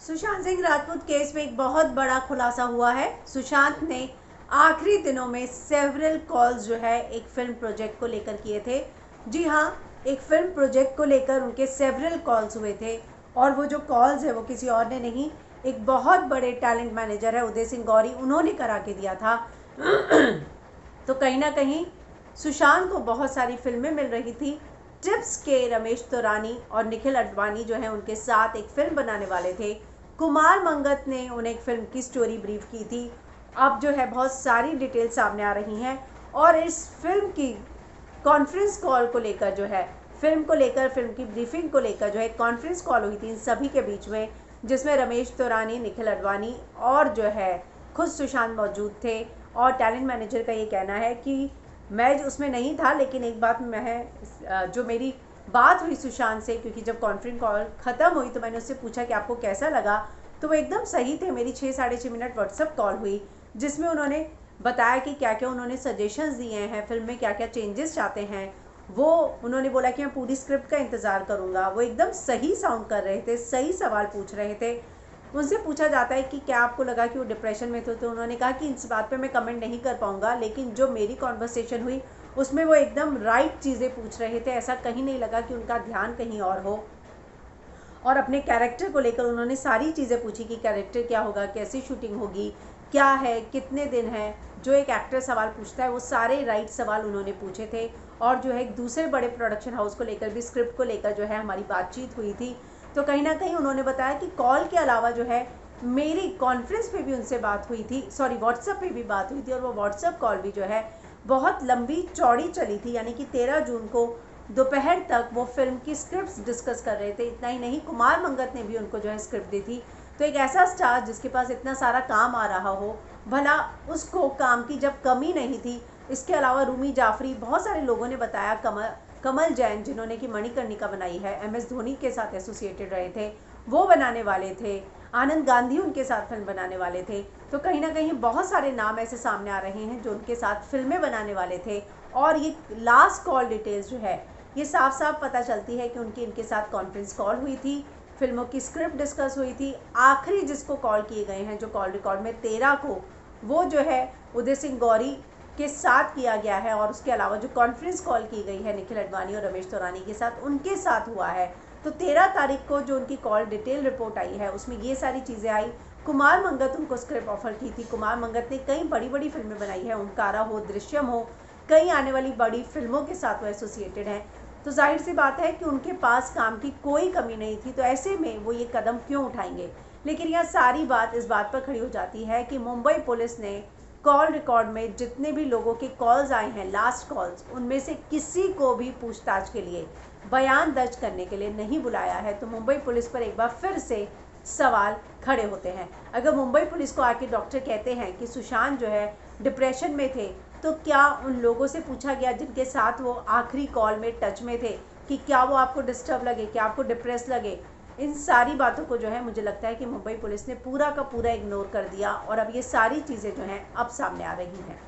Sushant Singh Rajput case में एक बहुत बड़ा खुलासा हुआ है। सुशांत ने आखिरी दिनों में सेवरल कॉल्स जो है एक फिल्म प्रोजेक्ट को लेकर किए थे। जी हाँ, एक फिल्म प्रोजेक्ट को लेकर उनके सेवरल कॉल्स हुए थे और वो जो कॉल्स है वो किसी और ने नहीं, एक बहुत बड़े टैलेंट मैनेजर है उदय सिंह गौरी, उन्होंने करा के दिया था। तो कहीं ना कहीं सुशांत को बहुत सारी फिल्में मिल रही थी। टिप्स के रमेश तौरानी और निखिल अडवाणी जो है उनके साथ एक फिल्म बनाने वाले थे। कुमार मंगत ने उन्हें एक फिल्म की स्टोरी ब्रीफ की थी। अब जो है बहुत सारी डिटेल सामने आ रही हैं और इस फिल्म की कॉन्फ्रेंस कॉल को लेकर जो है फिल्म की ब्रीफिंग को लेकर जो है कॉन्फ्रेंस कॉल हुई थी इन सभी के बीच में, जिसमें रमेश तौरानी, निखिल अडवाणी और जो है खुद सुशांत मौजूद थे। और टैलेंट मैनेजर का ये कहना है कि मैं उसमें नहीं था, लेकिन एक बात मैं जो मेरी बात हुई सुशांत से, क्योंकि जब कॉन्फ्रेंस कॉल ख़त्म हुई तो मैंने उससे पूछा कि आपको कैसा लगा, तो वो एकदम सही थे। मेरी 6-6.5 मिनट व्हाट्सएप कॉल हुई जिसमें उन्होंने बताया कि क्या क्या उन्होंने सजेशंस दिए हैं, फिल्म में क्या क्या चेंजेस चाहते हैं। वो उन्होंने बोला कि मैं पूरी स्क्रिप्ट का इंतज़ार करूँगा। वो एकदम सही साउंड कर रहे थे, सही सवाल पूछ रहे थे। उनसे पूछा जाता है कि क्या आपको लगा कि वो डिप्रेशन में थे, तो उन्होंने कहा कि इस बात पे मैं कमेंट नहीं कर पाऊँगा, लेकिन जो मेरी कॉन्वर्सेशन हुई उसमें वो एकदम राइट चीज़ें पूछ रहे थे। ऐसा कहीं नहीं लगा कि उनका ध्यान कहीं और हो। और अपने कैरेक्टर को लेकर उन्होंने सारी चीज़ें पूछी कि कैरेक्टर क्या होगा, कैसी शूटिंग होगी, क्या है, कितने दिन है। जो एक एक्टर सवाल पूछता है वो सारे राइट सवाल उन्होंने पूछे थे। और जो है एक दूसरे बड़े प्रोडक्शन हाउस को लेकर भी, स्क्रिप्ट को लेकर जो है हमारी बातचीत हुई थी। तो कहीं ना कहीं उन्होंने बताया कि कॉल के अलावा जो है मेरी कॉन्फ्रेंस पे भी उनसे बात हुई थी, सॉरी व्हाट्सएप पे भी बात हुई थी। और वो व्हाट्सएप कॉल भी जो है बहुत लंबी चौड़ी चली थी, यानी कि 13 जून को दोपहर तक वो फिल्म की स्क्रिप्ट डिस्कस कर रहे थे। इतना ही नहीं, कुमार मंगत ने भी उनको जो है स्क्रिप्ट दी थी। तो एक ऐसा स्टार जिसके पास इतना सारा काम आ रहा हो, भला उसको काम की जब कमी नहीं थी। इसके अलावा रूमी जाफरी, बहुत सारे लोगों ने बताया, कमल जैन जिन्होंने कि मणिकर्णिका बनाई है, MS धोनी के साथ एसोसिएटेड रहे थे, वो बनाने वाले थे। आनंद गांधी उनके साथ फिल्म बनाने वाले थे। तो कहीं ना कहीं बहुत सारे नाम ऐसे सामने आ रहे हैं जो उनके साथ फिल्में बनाने वाले थे। और ये लास्ट कॉल डिटेल्स जो है ये साफ साफ पता चलती है कि उनकी इनके साथ कॉन्फ्रेंस कॉल हुई थी, फिल्मों की स्क्रिप्ट डिस्कस हुई थी। आखिरी जिसको कॉल किए गए हैं जो कॉल रिकॉर्ड में 13 को, वो जो है उदय सिंह गौरी के साथ किया गया है। और उसके अलावा जो कॉन्फ्रेंस कॉल की गई है निखिल अडवाणी और रमेश तौरानी के साथ, उनके साथ हुआ है। तो 13 तारीख को जो उनकी कॉल डिटेल रिपोर्ट आई है उसमें ये सारी चीज़ें आई। कुमार मंगत उनको स्क्रिप्ट ऑफर की थी। कुमार मंगत ने कई बड़ी बड़ी फिल्में बनाई है, ओंकारा हो, दृश्यम हो, कई आने वाली बड़ी फिल्मों के साथ वो एसोसिएटेड हैं। तो जाहिर सी बात है कि उनके पास काम की कोई कमी नहीं थी, तो ऐसे में वो ये कदम क्यों उठाएंगे। लेकिन यह सारी बात इस बात पर खड़ी हो जाती है कि मुंबई पुलिस ने कॉल रिकॉर्ड में जितने भी लोगों के कॉल्स आए हैं, लास्ट कॉल्स, उनमें से किसी को भी पूछताछ के लिए, बयान दर्ज करने के लिए नहीं बुलाया है। तो मुंबई पुलिस पर एक बार फिर से सवाल खड़े होते हैं। अगर मुंबई पुलिस को आके डॉक्टर कहते हैं कि सुशांत जो है डिप्रेशन में थे, तो क्या उन लोगों से पूछा गया जिनके साथ वो आखिरी कॉल में टच में थे कि क्या वो आपको डिस्टर्ब लगे, क्या आपको डिप्रेस लगे। इन सारी बातों को जो है मुझे लगता है कि मुंबई पुलिस ने पूरा का पूरा इग्नोर कर दिया और अब ये सारी चीज़ें जो हैं अब सामने आ रही हैं।